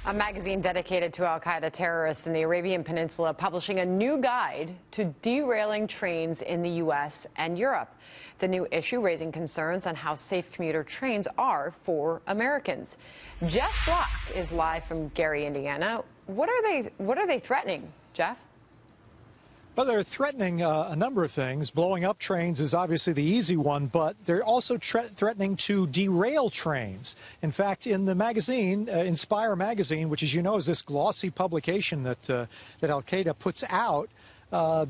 A magazine dedicated to al-Qaeda terrorists in the Arabian Peninsula publishing a new guide to derailing trains in the U.S. and Europe. The new issue raising concerns on how safe commuter trains are for Americans. Jeff Block is live from Gary, Indiana. What are they threatening, Jeff? Well, they're threatening a number of things. Blowing up trains is obviously the easy one, but they're also threatening to derail trains. In fact, in the magazine, Inspire magazine, which, as you know, is this glossy publication that al-Qaeda puts out,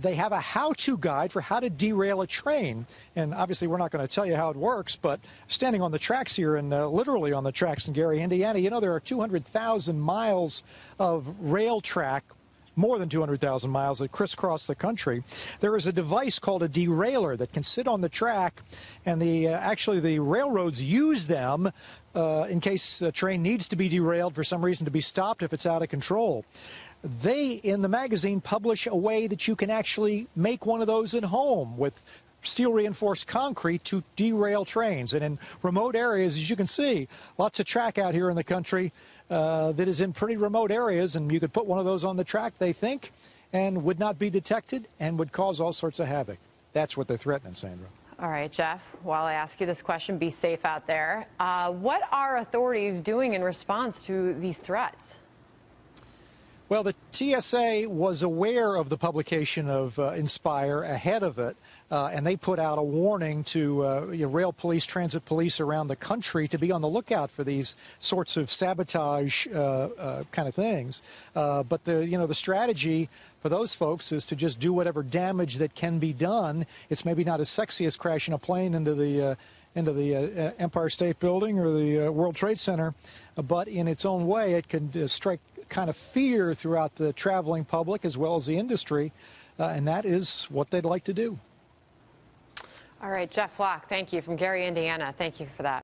they have a how-to guide for how to derail a train. And obviously, we're not going to tell you how it works, but standing on the tracks here and literally on the tracks in Gary, Indiana, you know, there are 200,000 miles of rail track, more than 200,000 miles that crisscross the country. There is a device called a derailer that can sit on the track, and actually the railroads use them in case a train needs to be derailed for some reason, to be stopped if it's out of control. They, in the magazine, publish a way that you can actually make one of those at home with steel-reinforced concrete to derail trains. And in remote areas, as you can see, lots of track out here in the country that is in pretty remote areas, and you could put one of those on the track, they think, and would not be detected and would cause all sorts of havoc. That's what they're threatening, Sandra. All right, Jeff, while I ask you this question, be safe out there. What are authorities doing in response to these threats? Well, the TSA was aware of the publication of Inspire ahead of it, and they put out a warning to rail police, transit police around the country to be on the lookout for these sorts of sabotage kind of things. But the strategy for those folks is to just do whatever damage that can be done. It's maybe not as sexy as crashing a plane into the Empire State Building or the World Trade Center, but in its own way, it can strike kind of fear throughout the traveling public as well as the industry, and that is what they'd like to do. All right, Jeff Block, thank you from Gary, Indiana. Thank you for that.